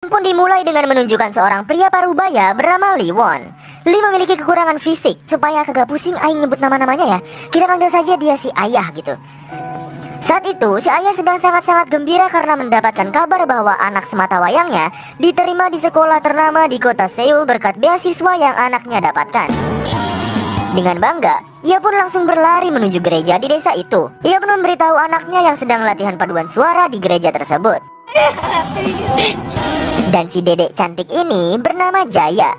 Pun dimulai dengan menunjukkan seorang pria parubaya bernama Liwon. Lee memiliki kekurangan fisik. Supaya kagak pusing aing nyebut nama-namanya ya, kita panggil saja dia si Ayah gitu. Saat itu si Ayah sedang sangat-sangat gembira karena mendapatkan kabar bahwa anak sematawayangnya diterima di sekolah ternama di kota Seoul berkat beasiswa yang anaknya dapatkan. Dengan bangga, ia pun langsung berlari menuju gereja di desa itu. Ia pun memberitahu anaknya yang sedang latihan paduan suara di gereja tersebut. Dan si dedek cantik ini bernama Jaya.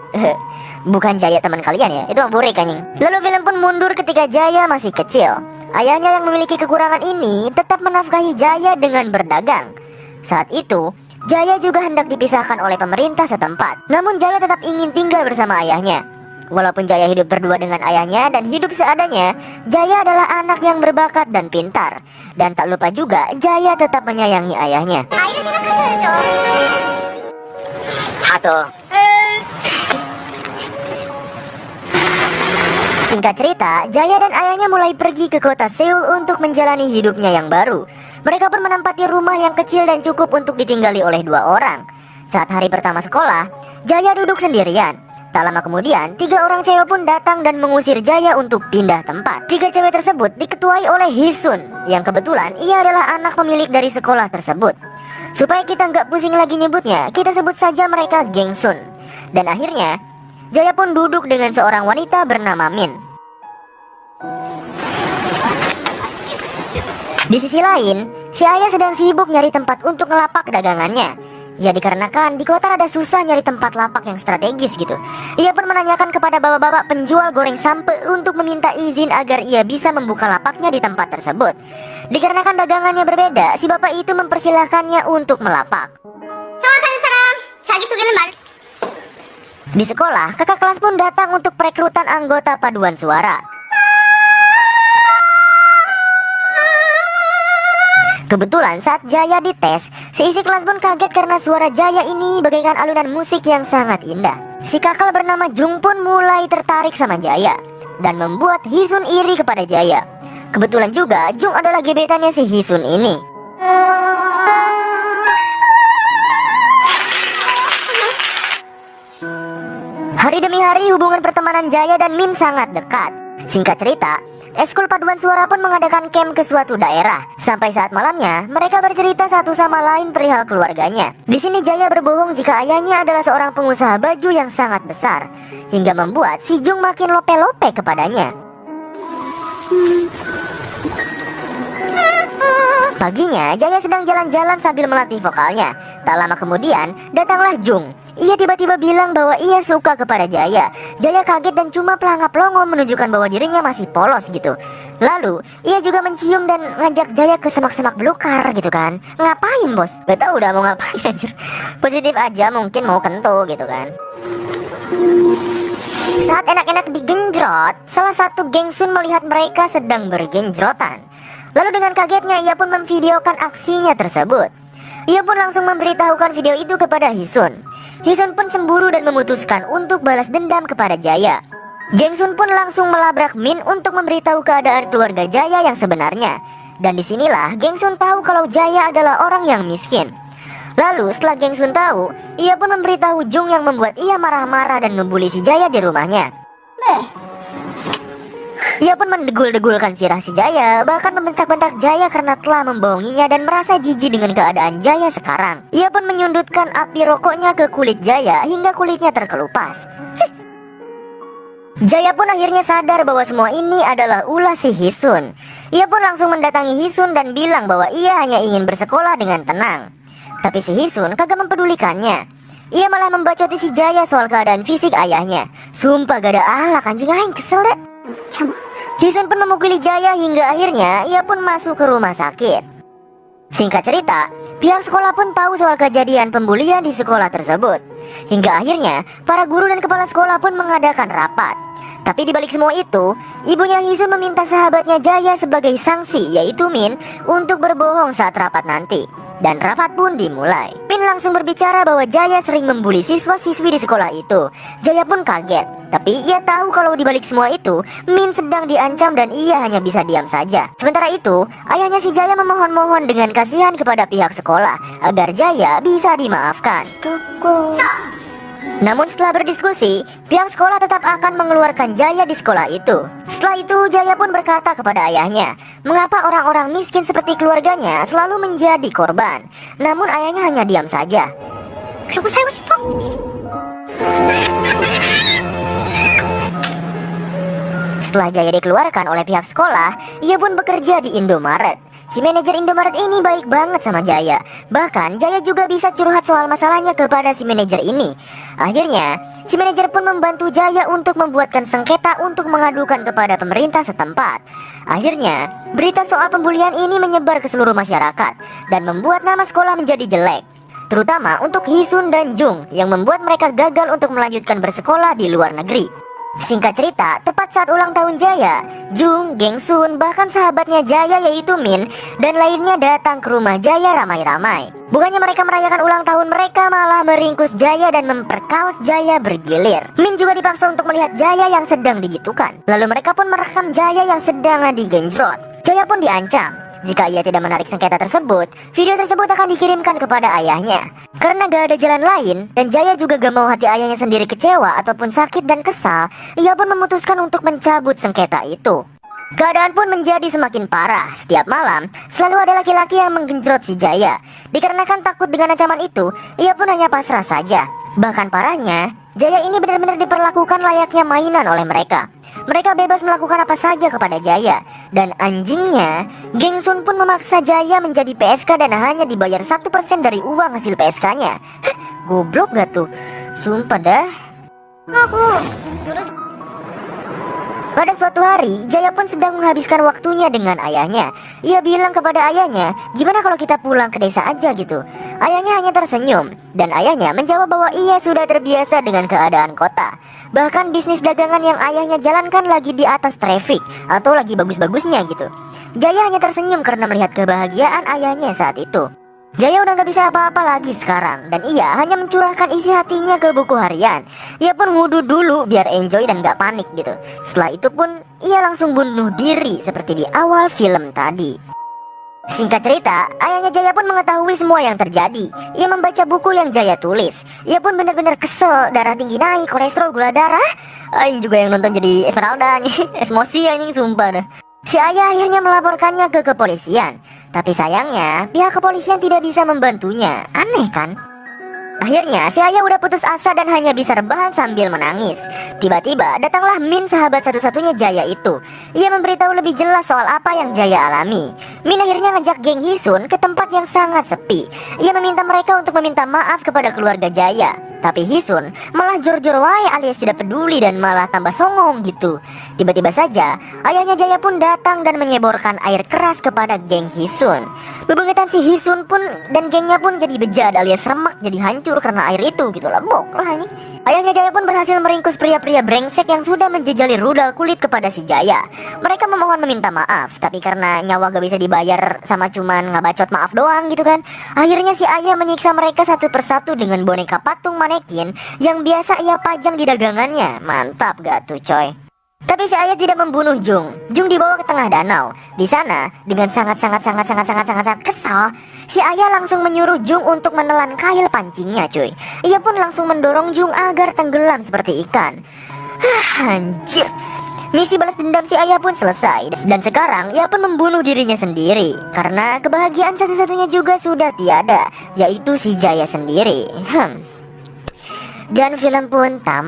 Bukan Jaya teman kalian ya, itu burik anjing. Lalu film pun mundur ketika Jaya masih kecil. Ayahnya yang memiliki kekurangan ini tetap menafkahi Jaya dengan berdagang. Saat itu, Jaya juga hendak dipisahkan oleh pemerintah setempat. Namun Jaya tetap ingin tinggal bersama ayahnya. Walaupun Jaya hidup berdua dengan ayahnya dan hidup seadanya, Jaya adalah anak yang berbakat dan pintar. Dan tak lupa juga, Jaya tetap menyayangi ayahnya. Atau singkat cerita, Jaya dan ayahnya mulai pergi ke kota Seoul untuk menjalani hidupnya yang baru. Mereka pun menempati rumah yang kecil dan cukup untuk ditinggali oleh 2 orang. Saat hari pertama sekolah, Jaya duduk sendirian. Tak lama kemudian, 3 orang cewek pun datang dan mengusir Jaya untuk pindah tempat. 3 cewek tersebut diketuai oleh Hisun, yang kebetulan ia adalah anak pemilik dari sekolah tersebut. Supaya kita nggak pusing lagi nyebutnya, kita sebut saja mereka Geng Sun. Dan akhirnya, Jaya pun duduk dengan seorang wanita bernama Min. Di sisi lain, si Ayah sedang sibuk nyari tempat untuk ngelapak dagangannya. Ya dikarenakan di kota ada susah nyari tempat lapak yang strategis gitu. Ia pun menanyakan kepada bapak-bapak penjual goreng sampe untuk meminta izin agar ia bisa membuka lapaknya di tempat tersebut. Dikarenakan dagangannya berbeda, si bapak itu mempersilahkannya untuk melapak. Di sekolah, kakak kelas pun datang untuk perekrutan anggota paduan suara. Kebetulan saat Jaya dites, seisi kelas pun kaget karena suara Jaya ini bagaikan alunan musik yang sangat indah. Si kakak bernama Jung pun mulai tertarik sama Jaya dan membuat Hisun iri kepada Jaya. Kebetulan juga Jung adalah gebetannya si Hisun ini. Hari demi hari hubungan pertemanan Jaya dan Min sangat dekat. Singkat cerita, eskul paduan suara pun mengadakan camp ke suatu daerah. Sampai saat malamnya, mereka bercerita satu sama lain perihal keluarganya. Di sini Jaya berbohong jika ayahnya adalah seorang pengusaha baju yang sangat besar, hingga membuat si Jung makin lope-lope kepadanya. Paginya, Jaya sedang jalan-jalan sambil melatih vokalnya. Tak lama kemudian, datanglah Jung. Ia tiba-tiba bilang bahwa ia suka kepada Jaya. Jaya kaget dan cuma pelangap-longo menunjukkan bahwa dirinya masih polos gitu. Lalu, ia juga mencium dan ngajak Jaya ke semak-semak belukar gitu kan. Ngapain bos? Gak tau udah mau ngapain anjir. Positif aja mungkin mau kento gitu kan. Saat enak-enak digenjrot, salah satu Geng Sun melihat mereka sedang bergenjrotan. Lalu dengan kagetnya ia pun memvideokan aksinya tersebut. Ia pun langsung memberitahukan video itu kepada Hisun. Hisun pun cemburu dan memutuskan untuk balas dendam kepada Jaya. Geng Sun pun langsung melabrak Min untuk memberitahu keadaan keluarga Jaya yang sebenarnya. Dan disinilah Geng Sun tahu kalau Jaya adalah orang yang miskin. Lalu setelah Geng Sun tahu, ia pun memberitahu Jung yang membuat ia marah-marah dan membuli si Jaya di rumahnya. Ia pun mendegul-degulkan sirah si Jaya, bahkan membentak-bentak Jaya karena telah membohonginya dan merasa jijik dengan keadaan Jaya sekarang. Ia pun menyundutkan api rokoknya ke kulit Jaya hingga kulitnya terkelupas. Jaya pun akhirnya sadar bahwa semua ini adalah ulah si Hisun. Ia pun langsung mendatangi Hisun dan bilang bahwa ia hanya ingin bersekolah dengan tenang. Tapi si Hisun kagak mempedulikannya. Ia malah membacoti si Jaya soal keadaan fisik ayahnya. Sumpah gak ada alak anjing, aing kesel deh. Hisun pun memukuli Jaya hingga akhirnya ia pun masuk ke rumah sakit. Singkat cerita, pihak sekolah pun tahu soal kejadian pembulian di sekolah tersebut. Hingga akhirnya para guru dan kepala sekolah pun mengadakan rapat. Tapi dibalik semua itu, ibunya Hisun meminta sahabatnya Jaya sebagai sanksi, yaitu Min, untuk berbohong saat rapat nanti. dan rapat pun dimulai. Min langsung berbicara bahwa Jaya sering membuli siswa-siswi di sekolah itu. Jaya pun kaget, tapi ia tahu kalau di balik semua itu Min sedang diancam dan ia hanya bisa diam saja. Sementara itu, ayahnya si Jaya memohon-mohon dengan kasihan kepada pihak sekolah agar Jaya bisa dimaafkan. Namun setelah berdiskusi, pihak sekolah tetap akan mengeluarkan Jaya di sekolah itu. Setelah itu Jaya pun berkata kepada ayahnya, mengapa orang-orang miskin seperti keluarganya selalu menjadi korban. Namun ayahnya hanya diam saja. Setelah Jaya dikeluarkan oleh pihak sekolah, ia pun bekerja di Indomaret. Si manajer Indomaret ini baik banget sama Jaya. Bahkan Jaya juga bisa curhat soal masalahnya kepada si manajer ini. Akhirnya, si manajer pun membantu Jaya untuk membuatkan sengketa untuk mengadukan kepada pemerintah setempat. Akhirnya, berita soal pembulian ini menyebar ke seluruh masyarakat dan membuat nama sekolah menjadi jelek, terutama untuk Hisun dan Jung yang membuat mereka gagal untuk melanjutkan bersekolah di luar negeri. Singkat cerita, tepat saat ulang tahun Jaya, Jung, Gengsun, bahkan sahabatnya Jaya yaitu Min dan lainnya datang ke rumah Jaya ramai-ramai. Bukannya mereka merayakan ulang tahun, mereka malah meringkus Jaya dan memperkaos Jaya bergilir. Min juga dipaksa untuk melihat Jaya yang sedang digitukan. Lalu mereka pun merekam Jaya yang sedang digenjrot. Jaya pun diancam, jika ia tidak menarik sengketa tersebut, video tersebut akan dikirimkan kepada ayahnya. Karena gak ada jalan lain, dan Jaya juga gak mau hati ayahnya sendiri kecewa ataupun sakit dan kesal, ia pun memutuskan untuk mencabut sengketa itu. Keadaan pun menjadi semakin parah. Setiap malam, selalu ada laki-laki yang menggenjrot si Jaya. Dikarenakan takut dengan ancaman itu, ia pun hanya pasrah saja. Bahkan parahnya, Jaya ini benar-benar diperlakukan layaknya mainan oleh mereka. Mereka bebas melakukan apa saja kepada Jaya. Dan anjingnya, Gengsun pun memaksa Jaya menjadi PSK dan hanya dibayar 1% dari uang hasil PSK-nya. Goblok gak tuh? Sumpah dah. Pada suatu hari, Jaya pun sedang menghabiskan waktunya dengan ayahnya. Ia bilang kepada ayahnya, gimana kalau kita pulang ke desa aja gitu. Ayahnya hanya tersenyum, dan ayahnya menjawab bahwa ia sudah terbiasa dengan keadaan kota. Bahkan bisnis dagangan yang ayahnya jalankan lagi di atas traffic, atau lagi bagus-bagusnya gitu. Jaya hanya tersenyum karena melihat kebahagiaan ayahnya saat itu. Jaya udah gak bisa apa-apa lagi sekarang, dan ia hanya mencurahkan isi hatinya ke buku harian. Ia pun wudhu dulu biar enjoy dan gak panik gitu. Setelah itu pun ia langsung bunuh diri seperti di awal film tadi. Singkat cerita, ayahnya Jaya pun mengetahui semua yang terjadi. Ia membaca buku yang Jaya tulis. Ia pun benar-benar kesel, darah tinggi naik, kolesterol, gula darah. Aing juga yang nonton jadi Esmeralda nih. Emosi anjing sumpah dah. Si ayah akhirnya melaporkannya ke kepolisian. Tapi sayangnya pihak kepolisian tidak bisa membantunya. Aneh kan? Akhirnya si ayah udah putus asa dan hanya bisa rebahan sambil menangis. Tiba-tiba datanglah Min, sahabat satu-satunya Jaya itu. Ia memberitahu lebih jelas soal apa yang Jaya alami. Min akhirnya ngajak geng Hisun ke tempat yang sangat sepi. Ia meminta mereka untuk meminta maaf kepada keluarga Jaya. Tapi Hisun malah jor-jor wae alias tidak peduli dan malah tambah songong gitu. Tiba-tiba saja ayahnya Jaya pun datang dan menyeborkan air keras kepada geng Hisun. Bebengetan si Hisun pun dan gengnya pun jadi bejat alias remak, jadi hancur karena air itu gitu lah, bok lah anjing. Ayahnya Jaya pun berhasil meringkus pria-pria brengsek yang sudah menjejali rudal kulit kepada si Jaya. Mereka memohon meminta maaf, tapi karena nyawa gak bisa dibayar sama cuman ngabacot maaf doang gitu kan. Akhirnya si ayah menyiksa mereka satu persatu dengan boneka patung manekin yang biasa ia pajang di dagangannya. Mantap gak tuh coy? Tapi si ayah tidak membunuh Jung. Jung dibawa ke tengah danau. Di sana dengan sangat kesal, si ayah langsung menyuruh Jung untuk menelan kail pancingnya cuy. Ia pun langsung mendorong Jung agar tenggelam seperti ikan. Anjir. Misi balas dendam si ayah pun selesai. Dan sekarang ia pun membunuh dirinya sendiri. Karena kebahagiaan satu-satunya juga sudah tiada, yaitu si Jaya sendiri. Dan film pun tamat.